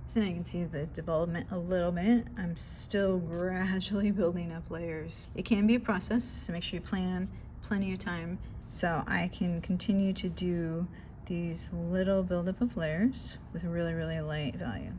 So now you can see the development a little bit. I'm still gradually building up layers. It can be a process, so make sure you plan plenty of time so I can continue to do these little buildup of layers with a really, really light value.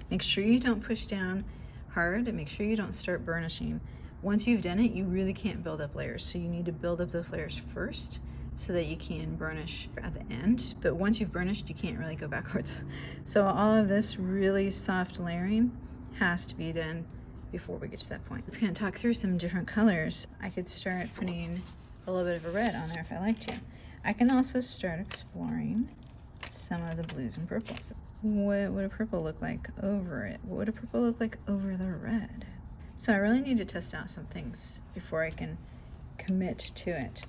Make sure you don't push down hard, and make sure you don't start burnishing. Once you've done it, you really can't build up layers, so you need to build up those layers first so that you can burnish at the end. But once you've burnished, you can't really go backwards. So all of this really soft layering has to be done before we get to that point. Let's kind of talk through some different colors. I could start putting a little bit of a red on there if I like to. I can also start exploring some of the blues and purples. What would a purple look like over it? What would a purple look like over the red? So I really need to test out some things before I can commit to it.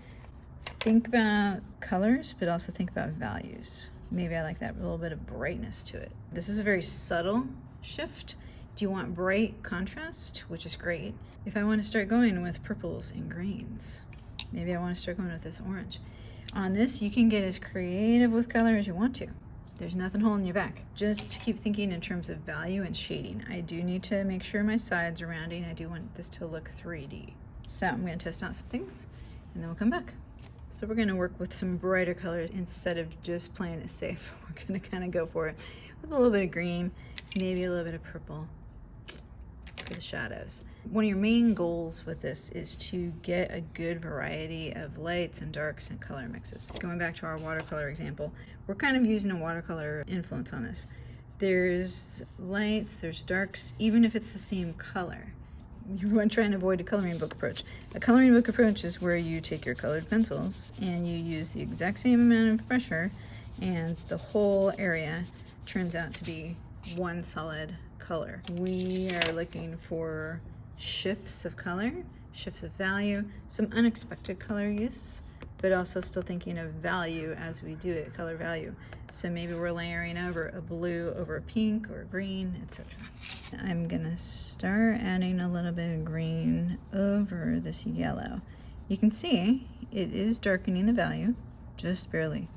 Think about colors, but also think about values. Maybe I like that little bit of brightness to it. This is a very subtle shift. Do you want bright contrast, which is great? If I want to start going with purples and greens, maybe I want to start going with this orange. On this, you can get as creative with color as you want to. There's nothing holding you back. Just keep thinking in terms of value and shading. I do need to make sure my sides are rounding. I do want this to look 3D. So I'm going to test out some things and then we'll come back. So we're going to work with some brighter colors instead of just playing it safe. We're going to kind of go for it with a little bit of green, maybe a little bit of purple for the shadows. One of your main goals with this is to get a good variety of lights and darks and color mixes. Going back to our watercolor example, we're kind of using a watercolor influence on this. There's lights, there's darks, even if it's the same color. You're trying to avoid a coloring book approach. A coloring book approach is where you take your colored pencils and you use the exact same amount of pressure and the whole area turns out to be one solid color. We are looking for shifts of color, shifts of value, some unexpected color use, but also still thinking of value as we do it, color value. So maybe we're layering over a blue over a pink or a green, etc. I'm gonna start adding a little bit of green over this yellow. You can see it is darkening the value, just barely.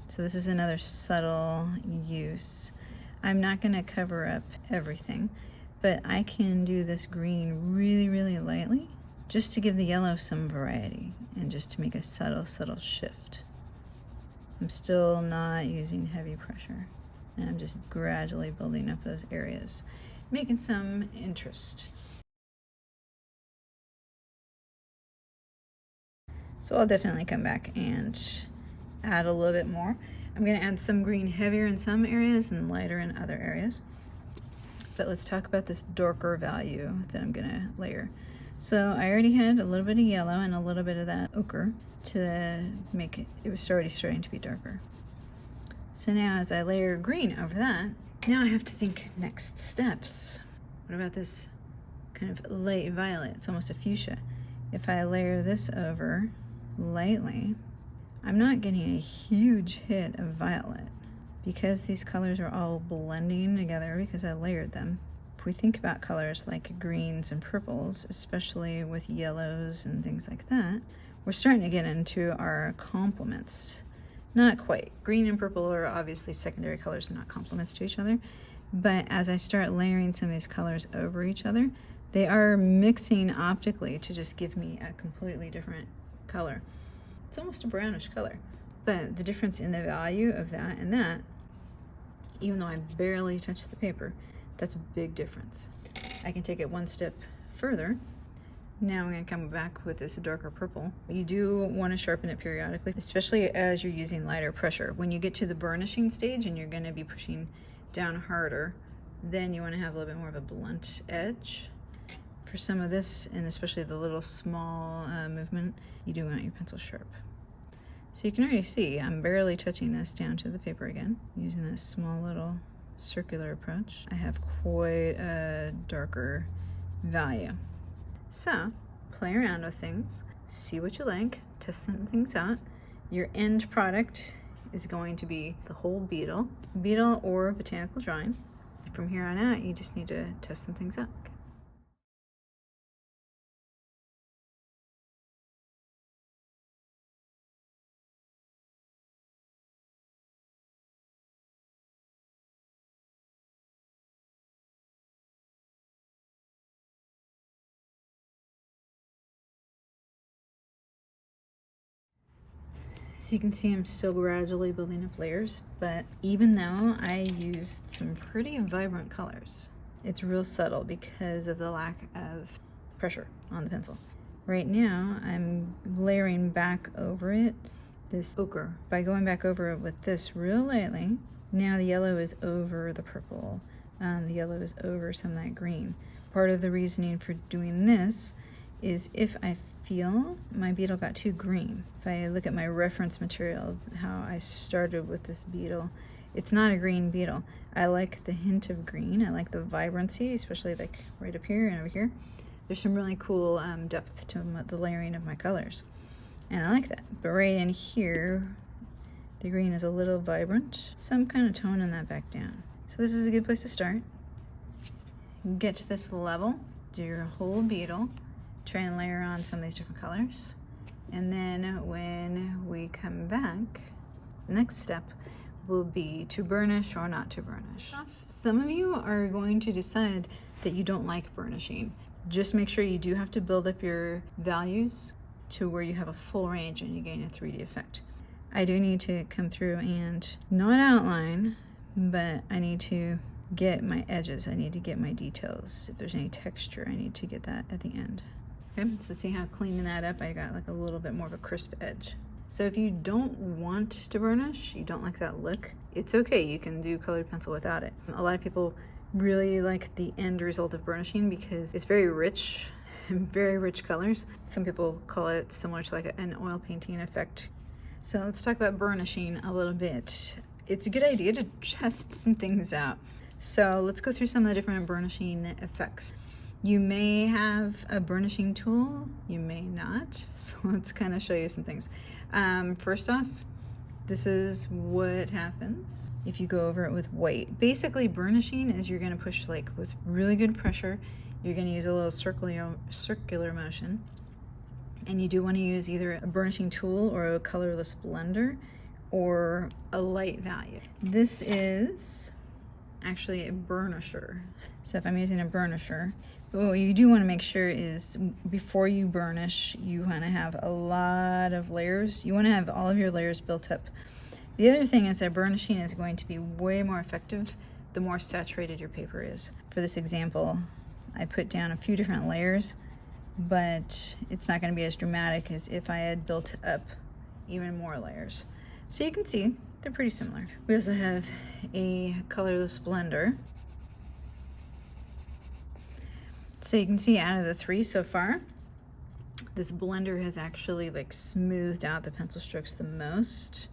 So this is another subtle use. I'm not gonna cover up everything, but I can do this green really, really lightly just to give the yellow some variety and just to make a subtle, subtle shift. I'm still not using heavy pressure and I'm just gradually building up those areas, making some interest. So I'll definitely come back and add a little bit more. I'm going to add some green heavier in some areas and lighter in other areas. But let's talk about this darker value that I'm going to layer. So I already had a little bit of yellow and a little bit of that ochre to make it, it was already starting to be darker. So now as I layer green over that, now I have to think next steps. What about this kind of light violet? It's almost a fuchsia. If I layer this over lightly, I'm not getting a huge hit of violet because these colors are all blending together because I layered them. If we think about colors like greens and purples, especially with yellows and things like that, we're starting to get into our complements. Not quite. Green and purple are obviously secondary colors and not complements to each other. But as I start layering some of these colors over each other, they are mixing optically to just give me a completely different color. It's almost a brownish color. But the difference in the value of that and that, even though I barely touched the paper, that's a big difference. I can take it one step further. Now I'm going to come back with this darker purple. You do want to sharpen it periodically, especially as you're using lighter pressure. When you get to the burnishing stage and you're going to be pushing down harder, then you want to have a little bit more of a blunt edge. For some of this, and especially the little small movement, you do want your pencil sharp. So you can already see I'm barely touching this down to the paper again, using this small little circular approach. I have quite a darker value. So play around with things, see what you like, test some things out. Your end product is going to be the whole beetle or botanical drawing. From here on out, you just need to test some things out. So you can see I'm still gradually building up layers, but even though I used some pretty vibrant colors, it's real subtle because of the lack of pressure on the pencil. Right now, I'm layering back over it this ochre. By going back over it with this real lightly, now the yellow is over the purple, the yellow is over some of that green. Part of the reasoning for doing this is if I feel my beetle got too green. If I look at my reference material, how I started with this beetle, it's not a green beetle. I like the hint of green. I like the vibrancy, especially like right up here and over here. There's some really cool depth to the layering of my colors, and I like that. But right in here, the green is a little vibrant. Some kind of tone in that back down. So this is a good place to start. Get to this level, do your whole beetle, try and layer on some of these different colors. And then when we come back, the next step will be to burnish or not to burnish. Some of you are going to decide that you don't like burnishing. Just make sure you do have to build up your values to where you have a full range and you gain a 3D effect. I do need to come through and not outline, but I need to get my edges. I need to get my details. If there's any texture, I need to get that at the end. Okay, so see how cleaning that up, I got like a little bit more of a crisp edge. So if you don't want to burnish, you don't like that look, it's okay. You can do colored pencil without it. A lot of people really like the end result of burnishing because it's very rich, very rich colors. Some people call it similar to like an oil painting effect. So let's talk about burnishing a little bit. It's a good idea to test some things out. So let's go through some of the different burnishing effects. You may have a burnishing tool, you may not. So let's kind of show you some things. First off, this is what happens if you go over it with white. Basically, burnishing is you're going to push like with really good pressure. You're going to use a little circular motion. And you do want to use either a burnishing tool or a colorless blender or a light value. This is actually a burnisher. So if I'm using a burnisher, what you do want to make sure is before you burnish, you want to have a lot of layers. You want to have all of your layers built up. The other thing is that burnishing is going to be way more effective the more saturated your paper is. For this example, I put down a few different layers, but it's not going to be as dramatic as if I had built up even more layers. So you can see they're pretty similar. We also have a colorless blender. So you can see out of the 3 so far, this blender has actually like smoothed out the pencil strokes the most,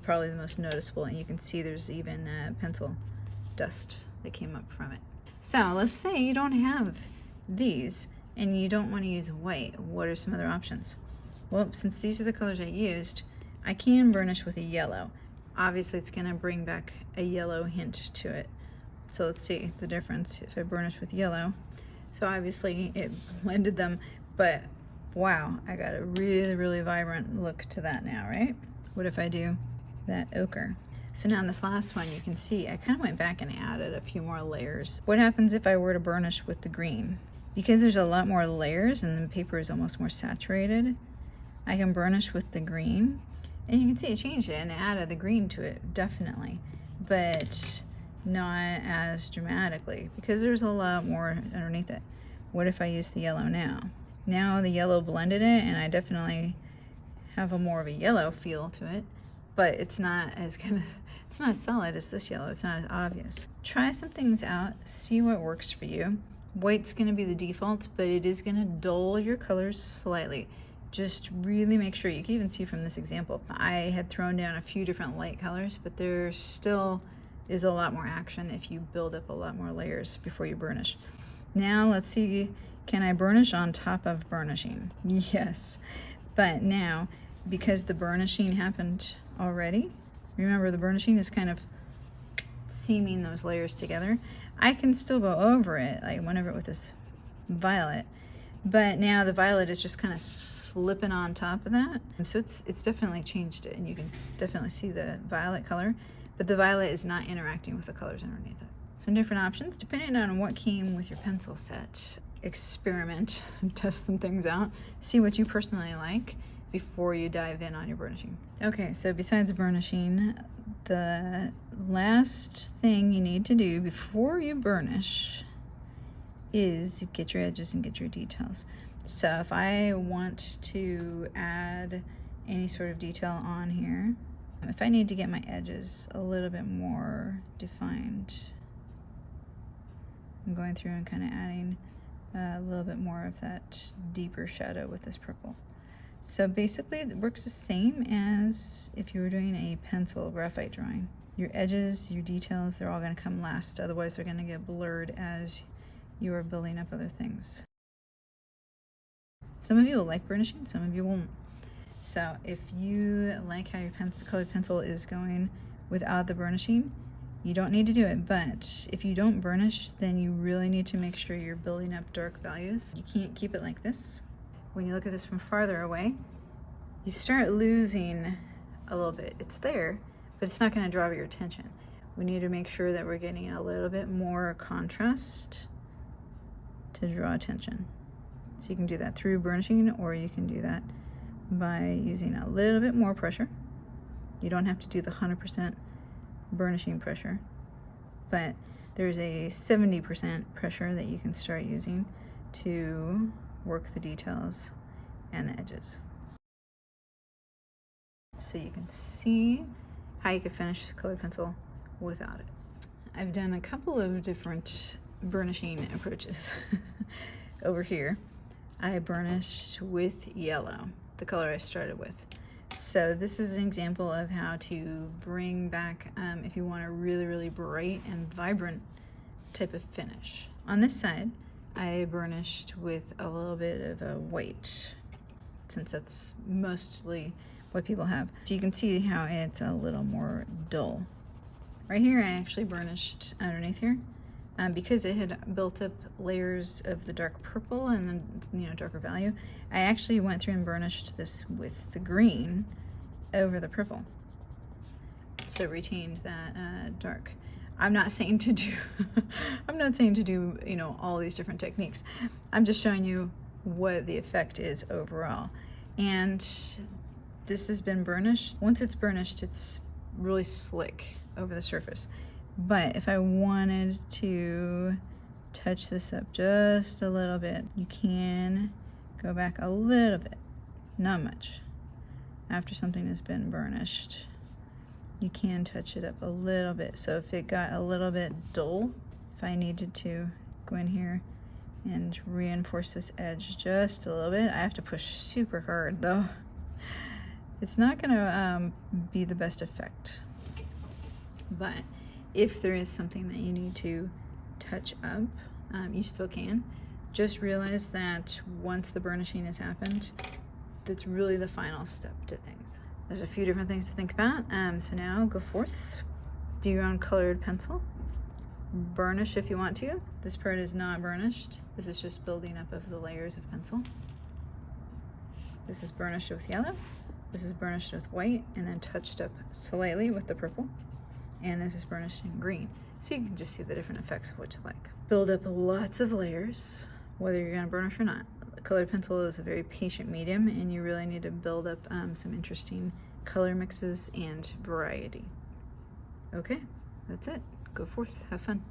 probably the most noticeable, and you can see there's even pencil dust that came up from it. So let's say you don't have these and you don't want to use white. What are some other options? Well, since these are the colors I used, I can burnish with a yellow. Obviously it's going to bring back a yellow hint to it. So let's see the difference if I burnish with yellow. So obviously it blended them, but wow, I got a really, really vibrant look to that now, right? What if I do that ochre? So now in this last one, you can see I kind of went back and added a few more layers. What happens if I were to burnish with the green? Because there's a lot more layers and the paper is almost more saturated, I can burnish with the green. And you can see it changed it and added the green to it, definitely. But not as dramatically because there's a lot more underneath it. What if I use the yellow now? Now the yellow blended it and I definitely have a more of a yellow feel to it, but it's not as it's not as solid as this yellow. It's not as obvious. Try some things out, see what works for you. White's going to be the default, but it is going to dull your colors slightly. Just really make sure. You can even see from this example, I had thrown down a few different light colors, but there still is a lot more action if you build up a lot more layers before you burnish. Now let's see, can I burnish on top of burnishing? Yes, but now because the burnishing happened already, remember the burnishing is kind of seaming those layers together. I can still go over it, like went over it with this violet, but now the violet is just kind of slipping on top of that. So it's definitely changed it, and you can definitely see the violet color, but the violet is not interacting with the colors underneath it. Some different options depending on what came with your pencil set. Experiment, test some things out, see what you personally like. before you dive in on your burnishing. Okay, so besides burnishing, the last thing you need to do before you burnish is get your edges and get your details. So if I want to add any sort of detail on here, if I need to get my edges a little bit more defined, I'm going through and kind of adding a little bit more of that deeper shadow with this purple. So basically it works the same as if you were doing a pencil graphite drawing. Your edges, your details, they're all going to come last, otherwise they're going to get blurred as you are building up other things. Some of you will like burnishing, some of you won't. So if you like how your colored pencil is going without the burnishing, you don't need to do it. But if you don't burnish, then you really need to make sure you're building up dark values. You can't keep it like this. When you look at this from farther away, you start losing a little bit. It's there, but it's not going to draw your attention. We need to make sure that we're getting a little bit more contrast to draw attention. So you can do that through burnishing, or you can do that by using a little bit more pressure. You don't have to do the 100% burnishing pressure, but there's a 70% pressure that you can start using to work the details and the edges. So you can see how you could finish the colored pencil without it. I've done a couple of different burnishing approaches. Over here, I burnished with yellow, the color I started with. So this is an example of how to bring back, if you want a really, really bright and vibrant type of finish. On this side, I burnished with a little bit of a white, since that's mostly what people have. So you can see how it's a little more dull. Right here, I actually burnished underneath here. Because it had built up layers of the dark purple and then, you know, darker value, I actually went through and burnished this with the green over the purple. So it retained that dark. I'm not saying to do, I'm not saying to do, you know, all these different techniques. I'm just showing you what the effect is overall. And this has been burnished. Once it's burnished, it's really slick over the surface. But if I wanted to touch this up just a little bit, you can go back a little bit, not much. After something has been burnished, you can touch it up a little bit. So if it got a little bit dull, if I needed to go in here and reinforce this edge just a little bit, I have to push super hard though. It's not gonna be the best effect. But if there is something that you need to touch up, you still can. Just realize that once the burnishing has happened, that's really the final step to things. There's a few different things to think about. So now go forth, do your own colored pencil, burnish if you want to. This part is not burnished. This is just building up of the layers of pencil. This is burnished with yellow. This is burnished with white and then touched up slightly with the purple. And this is burnished in green. So you can just see the different effects of what you like. Build up lots of layers, whether you're gonna burnish or not. A colored pencil is a very patient medium, and you really need to build up some interesting color mixes and variety. Okay, that's it. Go forth, have fun.